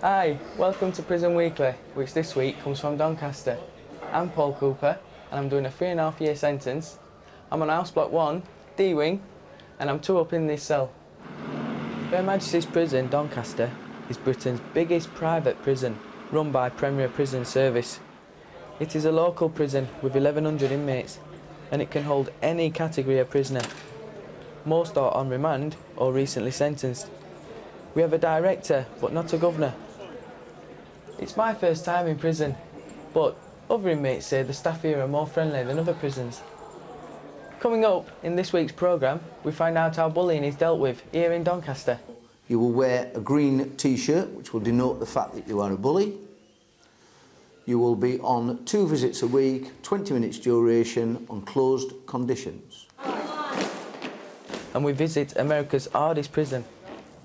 Hi, welcome to Prison Weekly, which this week comes from Doncaster. I'm Paul Cooper, and I'm doing a 3.5-year sentence. I'm on House Block 1, D Wing, and I'm 2 up in this cell. Her Majesty's Prison, Doncaster, is Britain's biggest private prison, run by Premier Prison Service. It is a local prison with 1,100 inmates, and it can hold any category of prisoner. Most are on remand or recently sentenced. We have a director, but not a governor. It's my first time in prison, but other inmates say the staff here are more friendly than other prisons. Coming up in this week's programme, we find out how bullying is dealt with here in Doncaster. You will wear a green T-shirt, which will denote the fact that you are a bully. You will be on 2 visits a week, 20 minutes duration, on closed conditions. And we visit America's hardest prison.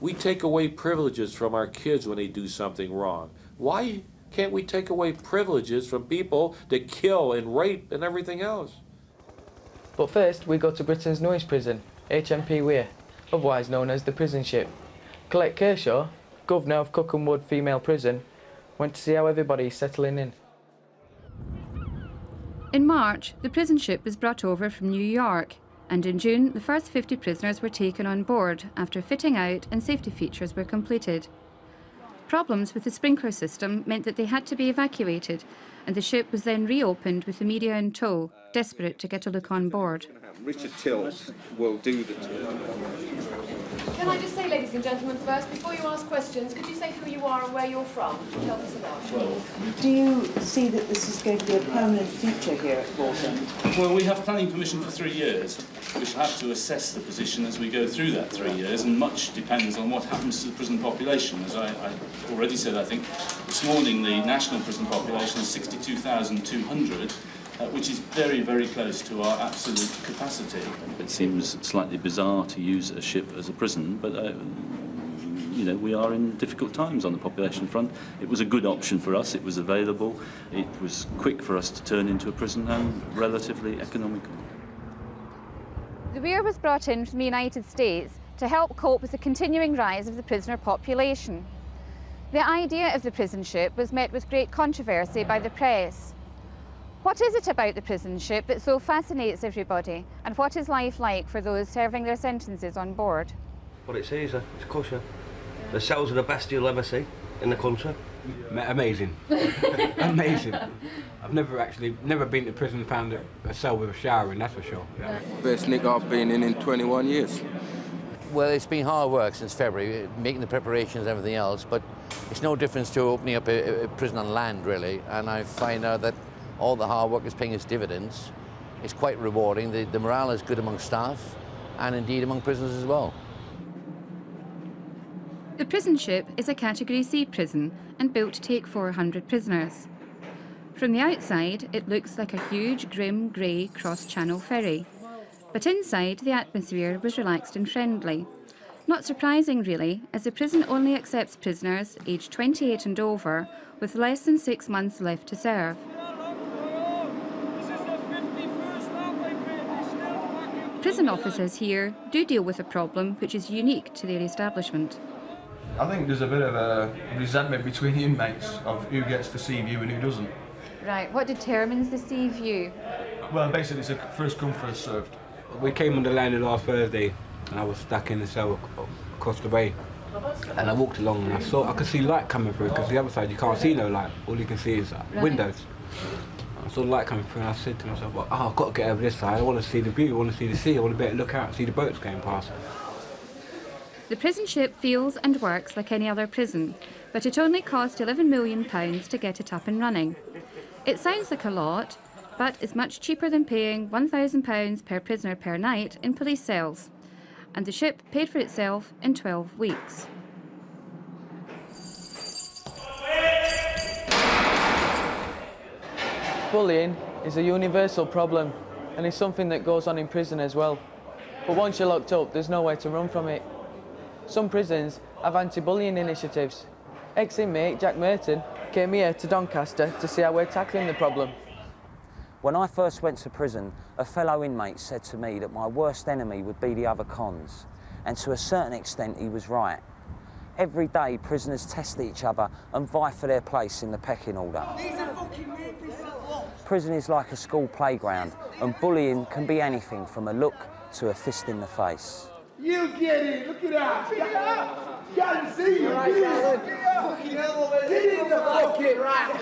We take away privileges from our kids when they do something wrong. Why can't we take away privileges from people that kill and rape and everything else? But first, we go to Britain's newest prison, HMP Weir, otherwise known as the prison ship. Colette Kershaw, Governor of Cookham Female Prison, went to see how everybody is settling in. In March, the prison ship was brought over from New York, and in June, the first 50 prisoners were taken on board after fitting out and safety features were completed. Problems with the sprinkler system meant that they had to be evacuated, and the ship was then reopened with the media in tow, desperate to get a look on board. Richard Tilt will do the tour. Can I just say, ladies and gentlemen, first, before you ask questions, could you say who you are and where you're from? Help us a lot. Do you see that this is going to be a permanent feature here at Bolton? Well, we have planning permission for 3 years. We shall have to assess the position as we go through that 3 years, and much depends on what happens to the prison population. As I already said, I think, this morning the national prison population is 62,200, which is very, very close to our absolute capacity. It seems slightly bizarre to use a ship as a prison, but you know, we are in difficult times on the population front. It was a good option for us, it was available, it was quick for us to turn into a prison and relatively economical. The Weir was brought in from the United States to help cope with the continuing rise of the prisoner population. The idea of the prison ship was met with great controversy by the press. What is it about the prison ship that so fascinates everybody, and what is life like for those serving their sentences on board? Well, it's easy, it's kosher. The cells are the best you'll ever see in the country. Amazing. Amazing. I've never been to prison and found a cell with a shower in, that's for sure. Yeah. Best nick I've been in 21 years. Well, it's been hard work since February, making the preparations and everything else, but it's no difference to opening up a prison on land, really, and I find out that all the hard work is paying its dividends. It's quite rewarding. The morale is good among staff and indeed among prisoners as well. The prison ship is a Category C prison and built to take 400 prisoners. From the outside, it looks like a huge, grim, grey cross-channel ferry. But inside, the atmosphere was relaxed and friendly. Not surprising, really, as the prison only accepts prisoners aged 28 and over with less than 6 months left to serve. Prison officers here do deal with a problem which is unique to their establishment. I think there's a bit of a resentment between the inmates of who gets the sea view and who doesn't. Right, what determines the sea view? Well, basically it's a first come, first served. We came on the landing last Thursday and I was stuck in the cell across the bay. And I walked along and I could see light coming through, because the other side you can't see no light, all you can see is windows. I saw the light coming through and I said to myself, well, I've got to get over this side, I want to see the view, I want to see the sea, I want to be able to look out and see the boats going past. The prison ship feels and works like any other prison, but it only cost £11 million to get it up and running. It sounds like a lot, but it's much cheaper than paying £1,000 per prisoner per night in police cells. And the ship paid for itself in 12 weeks. Bullying is a universal problem, and is something that goes on in prison as well. But once you're locked up, there's no way to run from it. Some prisons have anti-bullying initiatives. Ex-inmate Jack Merton came here to Doncaster to see how we're tackling the problem. When I first went to prison, a fellow inmate said to me that my worst enemy would be the other cons, and to a certain extent he was right. Every day, prisoners test each other and vie for their place in the pecking order. Prison is like a school playground, and bullying can be anything from a look to a fist in the face. You get it! Look at that! Gotta see you! Get in the fucking rack!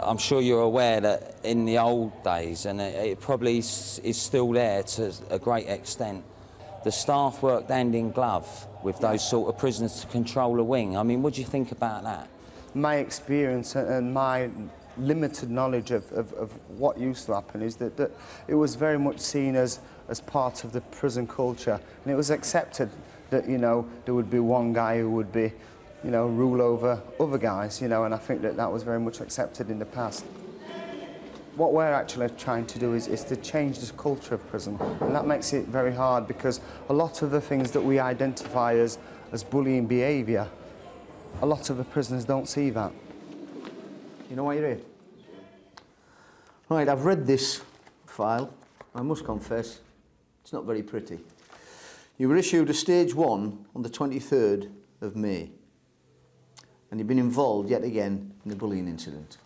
I'm sure you're aware that in the old days, and it probably is still there to a great extent, the staff worked hand in glove with those sort of prisoners to control a wing. I mean, what do you think about that? My experience and my limited knowledge of what used to happen is that it was very much seen as part of the prison culture, and it was accepted that, you know, there would be one guy who would be, you know, rule over other guys, you know, and I think that that was very much accepted in the past. What we're actually trying to do is to change this culture of prison, and that makes it very hard because a lot of the things that we identify as bullying behaviour, a lot of the prisoners don't see that. You know why you're here? Right, I've read this file. I must confess, it's not very pretty. You were issued a stage 1 on the 23rd of May, and you've been involved yet again in the bullying incident.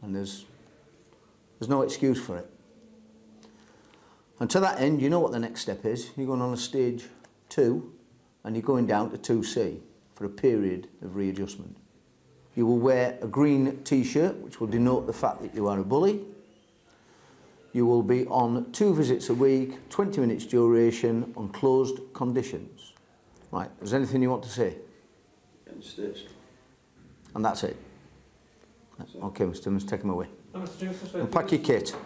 And there's no excuse for it. And to that end, you know what the next step is. You're going on a stage 2, and you're going down to 2C for a period of readjustment. You will wear a green T-shirt, which will denote the fact that you are a bully. You will be on 2 visits a week, 20 minutes duration, on closed conditions. Right, is there anything you want to say? And that's it? Okay, Mr. Timmins, take him away. And pack your kit.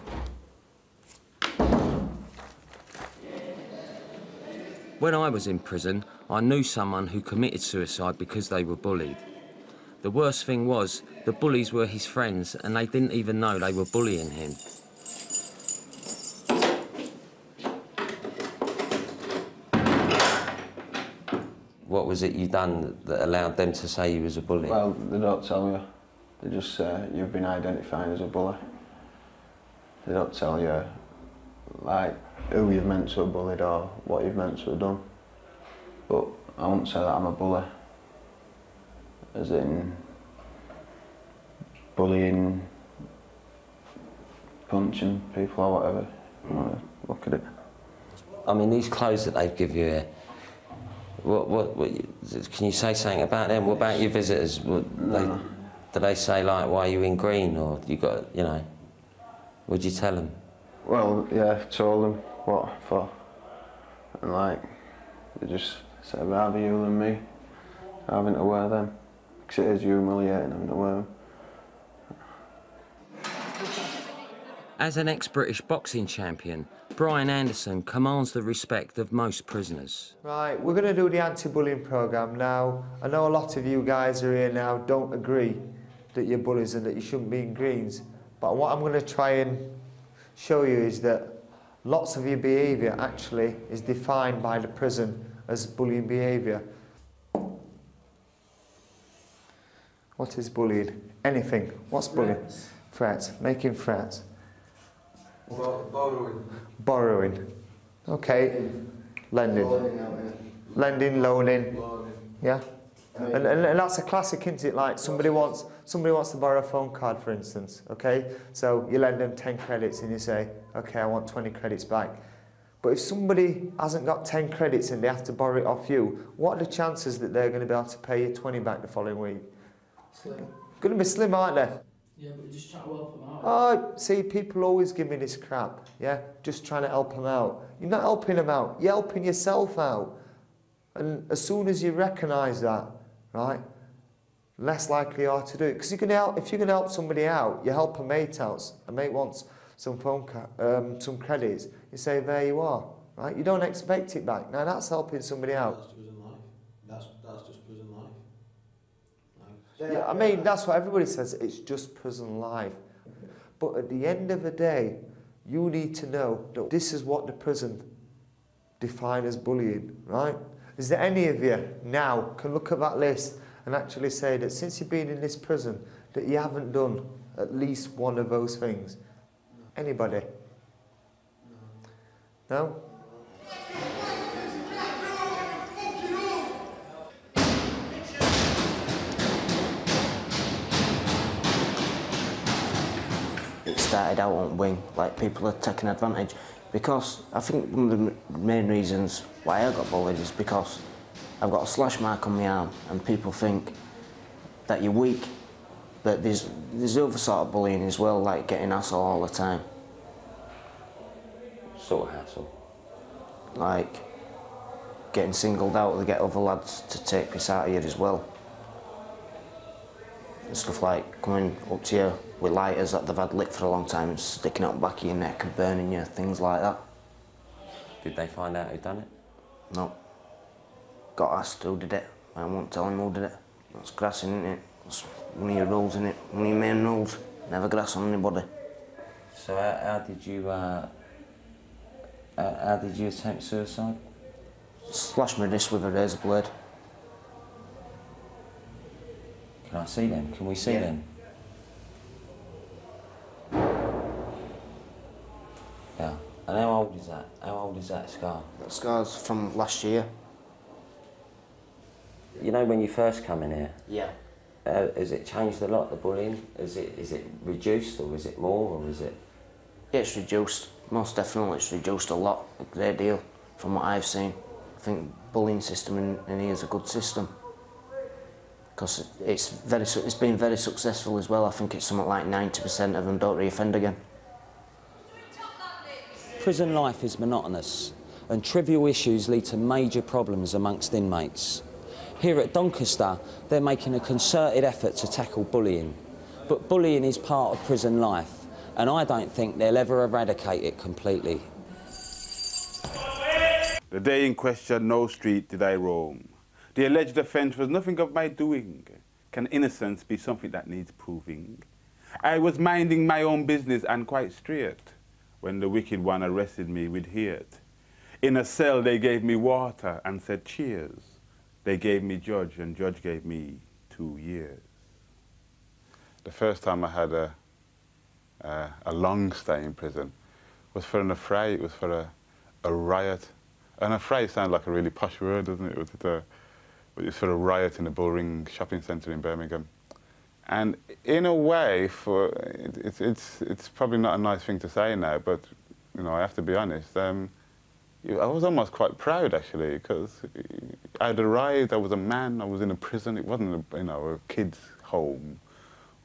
When I was in prison, I knew someone who committed suicide because they were bullied. The worst thing was, the bullies were his friends and they didn't even know they were bullying him. What was it you done that allowed them to say you was a bully? Well, they don't tell you. They just say you've been identified as a bully. They don't tell you, like, who you've meant to have bullied or what you've meant to have done. But I won't say that I'm a bully. As in bullying, punching people or whatever. Look at it. I mean, these clothes that they give you here, can you say something about them? What about your visitors? Do they say, like, why are you in green, or you got, you know, would you tell them? Well, yeah, I told them what for. And, like, they just said, rather you than me having to wear them. Because it is humiliating having to wear them. As an ex-British boxing champion, Brian Anderson commands the respect of most prisoners. Right, we're going to do the anti-bullying programme now. I know a lot of you guys are here now don't agree that you're bullies and that you shouldn't be in greens. But what I'm going to try and show you is that lots of your behaviour actually is defined by the prison as bullying behaviour. What is bullying? Anything. What's bullying? Threats. Making threats. Borrowing. Borrowing. Okay. Lending. Lending, loaning. Yeah. And that's a classic, isn't it? Like somebody wants to borrow a phone card, for instance. Okay. So you lend them 10 credits and you say, okay, I want 20 credits back. But if somebody hasn't got 10 credits and they have to borrow it off you, what are the chances that they're going to be able to pay you 20 back the following week? Slim. Going to be slim, aren't they? Yeah, but just try to help them out. Oh, see, people always give me this crap, yeah? Just trying to help them out. You're not helping them out, you're helping yourself out. And as soon as you recognise that, right, less likely you are to do it. Because if you're going to help somebody out, you help a mate out. A mate wants some some credits. You say, there you are, right? You don't expect it back. Now that's helping somebody out. That's prison life. That's just prison life. Yeah, I mean, that's what everybody says, it's just prison life. But at the end of the day, you need to know that this is what the prison define as bullying, right? Is there any of you now can look at that list and actually say that since you've been in this prison, that you haven't done at least one of those things? Anybody? No? started out on wing, like people are taking advantage. Because I think one of the main reasons why I got bullied is because I've got a slash mark on my arm and people think that you're weak. But there's other sort of bullying as well, like getting hassle all the time. Sort of hassle? Like getting singled out to get other lads to take piss out of you as well. And stuff like coming up to you with lighters that they've had lit for a long time and sticking out the back of your neck and burning you, things like that. Did they find out who done it? No. Got asked who did it. I won't tell him who did it. That's grassing, isn't it? That's one of your rules, isn't it? One of your main rules. Never grass on anybody. So how did you attempt suicide? Slashed my wrist with a razor blade. Can I see them? Can we see them? Yeah. And how old is that? How old is that scar? That scar's from last year. You know when you first come in here? Yeah. Has it changed a lot, the bullying? Is it reduced, or is it more, or is it? Yeah, it's reduced. Most definitely it's reduced a lot, a great deal, from what I've seen. I think the bullying system in here is a good system. Because it's been very successful as well. I think it's something like 90% of them don't reoffend again. Prison life is monotonous, and trivial issues lead to major problems amongst inmates. Here at Doncaster, they're making a concerted effort to tackle bullying. But bullying is part of prison life, and I don't think they'll ever eradicate it completely. The day in question, no street did I roam. The alleged offence was nothing of my doing. Can innocence be something that needs proving? I was minding my own business and quite straight when the wicked one arrested me with hate. In a cell they gave me water and said cheers. They gave me judge and judge gave me 2 years. The first time I had a long stay in prison was for an affray. It was for a riot. An affray sounds like a really posh word, doesn't it? It was for a riot in a Bullring shopping centre in Birmingham. And in a way, it's probably not a nice thing to say now, but you know, I have to be honest. I was almost quite proud actually, because I'd arrived. I was a man. I was in a prison. It wasn't a kid's home,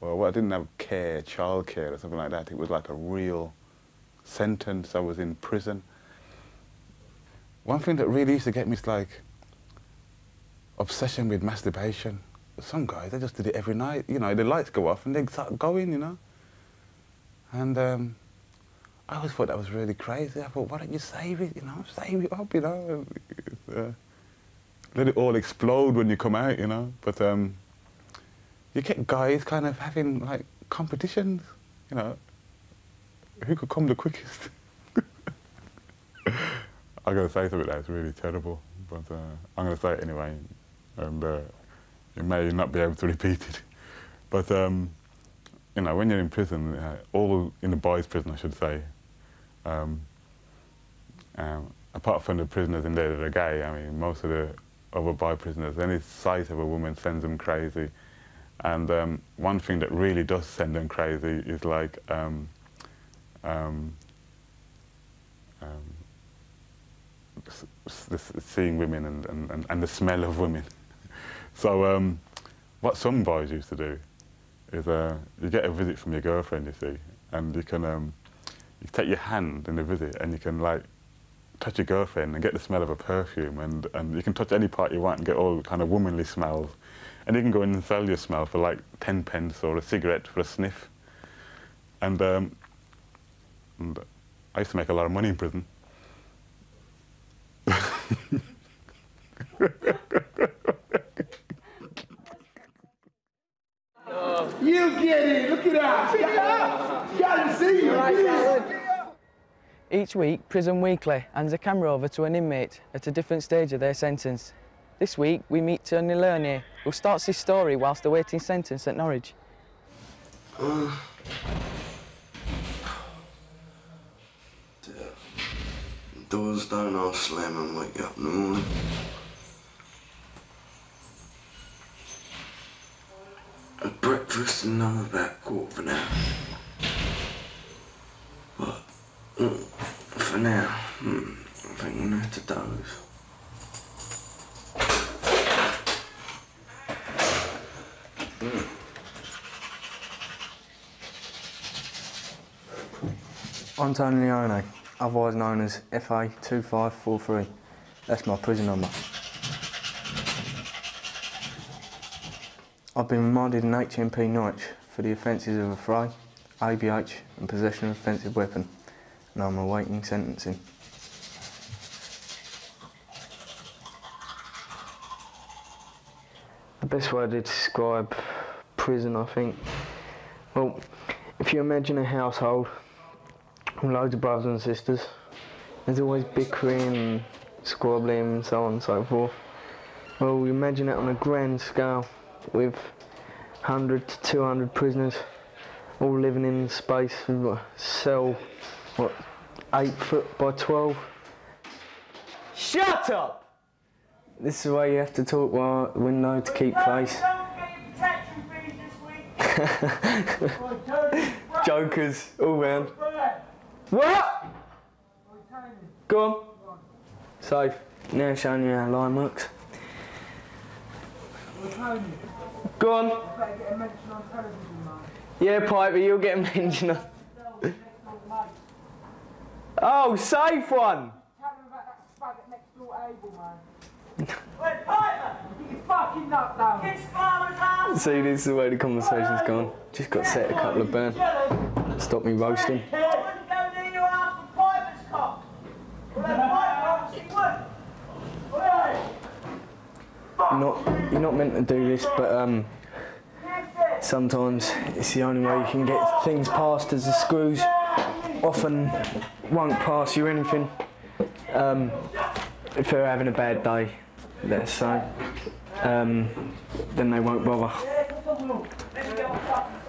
or I didn't have childcare or something like that. It was like a real sentence. I was in prison. One thing that really used to get me is like obsession with masturbation. Some guys, they just did it every night. You know, the lights go off and they start going, you know. And I always thought that was really crazy. I thought, why don't you save it, you know, save it up, you know. Let it all explode when you come out, you know. But you get guys kind of having, like, competitions, you know. Who could come the quickest? I'm going to say something that's really terrible, but I'm going to say it anyway. And you may not be able to repeat it. But, you know, when you're in prison, in the boys' prison, I should say, apart from the prisoners in there that are gay, I mean, most of the other boy prisoners, any sight of a woman sends them crazy. And one thing that really does send them crazy is like, seeing women and the smell of women. So what some boys used to do is you get a visit from your girlfriend, you see, and you can you take your hand in the visit and you can like touch your girlfriend and get the smell of a perfume, and you can touch any part you want and get all kind of womanly smells, and you can go in and sell your smell for like 10 pence or a cigarette for a sniff. And I used to make a lot of money in prison. You get it! Look at that! Gotta see you! Each week, Prison Weekly hands a camera over to an inmate at a different stage of their sentence. This week, we meet Tony Lernier, who starts his story whilst awaiting sentence at Norwich. Doors don't half slam and wake up in the morning. At breakfast and I'm about 1/4 of an hour. now, I think I'm gonna have to doze. I'm Tony Leone, otherwise known as FA2543. That's my prison number. I've been remanded in HMP Norwich for the offences of affray, ABH and possession of offensive weapon, and I'm awaiting sentencing. The best way to describe prison, I think, well, if you imagine a household with loads of brothers and sisters, there's always bickering and squabbling and so on and so forth. Well, you imagine it on a grand scale with 100 to 200 prisoners all living in space with a cell, what, 8 foot by 12? Shut up! This is the way you have to talk while at the window to keep face. Jokers all round. What? Go on. Safe. Now showing you how line works. Go on. Yeah, Piper, you'll get a mention on. Oh, safe one. See, this is the way the conversation's gone. Just got set a couple of burn. Stop me roasting. You're not meant to do this, but sometimes it's the only way you can get things past, as the screws often won't pass you anything. If they're having a bad day, let's say, then they won't bother.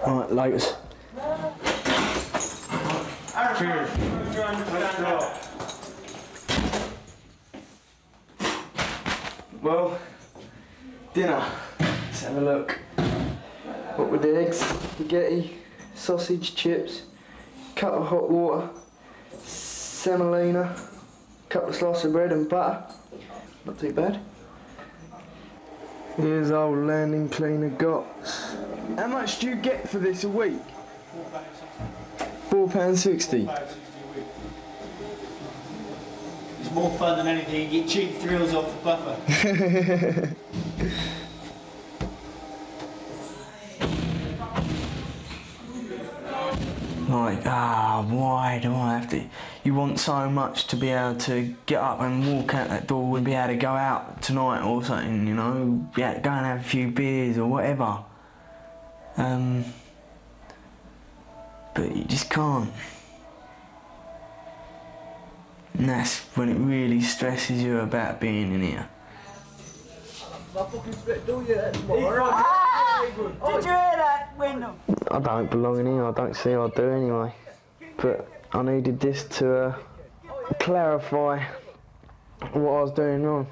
Alright, laters. Well, dinner. Let's have a look. What with the eggs, spaghetti, sausage, chips, cup of hot water, semolina, couple of slices of bread and butter. Not too bad. Here's old landing cleaner Gots. How much do you get for this a week? £4.60. It's more fun than anything. You get cheap thrills off the buffer. Like, why do I have to? You want so much to be able to get up and walk out that door and be able to go out tonight or something, you know? Yeah, go and have a few beers or whatever. But you just can't. And that's when it really stresses you about being in here. Did you hear that, Wyndham? I don't belong in here, I don't see I do anyway. But I needed this to clarify what I was doing wrong.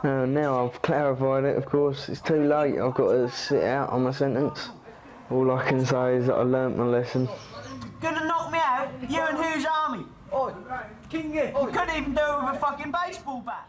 Now I've clarified it, of course, it's too late, I've got to sit out on my sentence. All I can say is that I learnt my lesson. Gonna knock me out? You and whose army? King, you couldn't even do it with a fucking baseball bat.